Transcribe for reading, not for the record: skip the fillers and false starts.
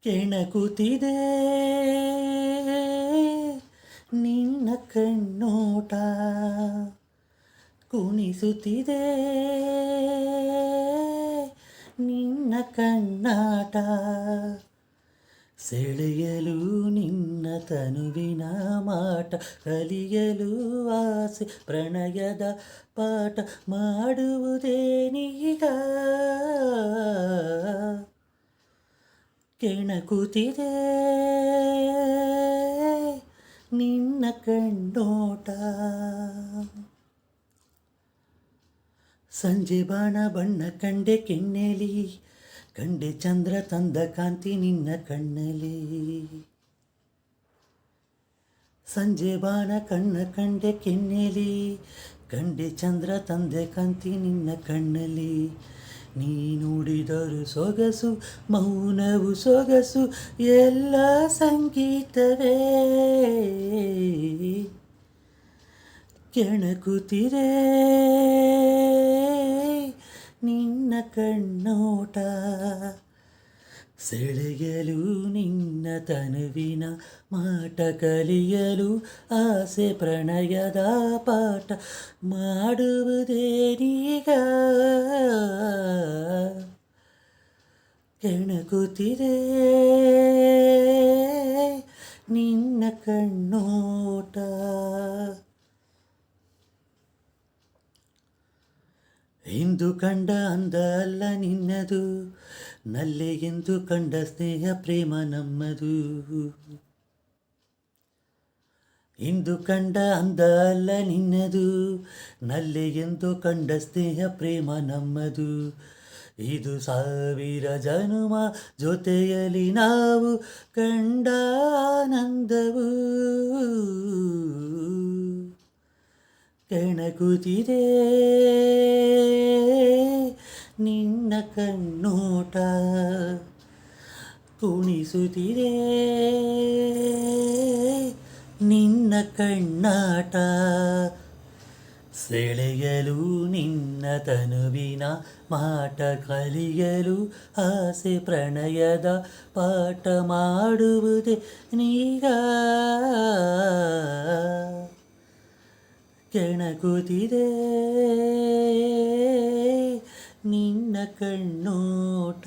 ಕೆಣಕುತ್ತಿದೆ ನಿನ್ನ ಕಣ್ಣೋಟ, ಕುಣಿಸುತ್ತಿದೆ ನಿನ್ನ ಕಣ್ಣಾಟ, ಸೆಳೆಯಲು ನಿನ್ನ ತನುವಿನ ಮಾಟ, ಕಲಿಯಲು ಆಸೆ ಪ್ರಣಯದ ಪಾಠ, ಮಾಡುವುದೇನೀಗ ಕೆಣಕುತ್ತಿದೆ ನಿನ್ನ ಕಣ್ಣೋಟ. ಸಂಜೆ ಬಾಣ ಬಣ್ಣ ಕಂಡೆ ಕೆನ್ನೆಲಿ, ಕಂಡೆ ಚಂದ್ರ ತಂದ ಕಾಂತಿ ನಿನ್ನ ಕಣ್ಣಲಿ. ಸಂಜೆ ಬಾಣ ಕಣ್ಣ ಕಂಡೆ ಕೆನ್ನೆಲಿ, ಕಂಡೆ ಚಂದ್ರ ತಂದೆ ಕಾಂತಿ ನಿನ್ನ ಕಣ್ಣಲಿ. ನೀ ನುಡಿದರು ಸೊಗಸು, ಮೌನವು ಸೊಗಸು, ಎಲ್ಲ ಸಂಗೀತವೇ. ಕೆಣಕುತ್ತಿದೆ ನಿನ್ನ ಕಣ್ಣೋಟ, ಸೆಳೆಯಲು ನಿನ್ನ ತನುವಿನ ಮಾಟ, ಕಲಿಯಲು ಆಸೆ ಪ್ರಣಯದ ಪಾಠ, ಮಾಡುವುದೇನೀಗ ಕೆಣಕುತ್ತಿದೆ ನಿನ್ನ ಕಣ್ಣೋಟ. ಇಂದು ಕಂಡ ಅಂದ ಅಲ್ಲ ನಿನ್ನದು, ನಲ್ಲೆಗೆಂದು ಕಂಡ ಸ್ನೇಹ ಪ್ರೇಮ ನಮ್ಮದು. ಇಂದು ಕಂಡ ಅಂದ ಅಲ್ಲ ನಿನ್ನದು, ನಲ್ಲೆಗೆಂದು ಕಂಡ ಸ್ನೇಹ ಪ್ರೇಮ ನಮ್ಮದು. ಇದು 1000 ಜನುಮ ಜೊತೆಯಲ್ಲಿ ನಾವು ಕಂಡ ಆನಂದವು. ಕೆಣಕುತ್ತಿದೆ ನಿನ್ನ ಕಣ್ಣೋಟ, ಕುಣಿಸುತ್ತಿದೆ ನಿನ್ನ ಕಣ್ಣಾಟ, ಸೆಳೆಯಲು ನಿನ್ನ ತನುವಿನ ಮಾಟ, ಕಲಿಯಲು ಆಸೆ ಪ್ರಣಯದ ಪಾಠ, ಮಾಡುವುದೇ ನೀಗ ಕೆಣಕುತ್ತಿದೆ ನಿನ್ನ ಕಣ್ಣೋಟ.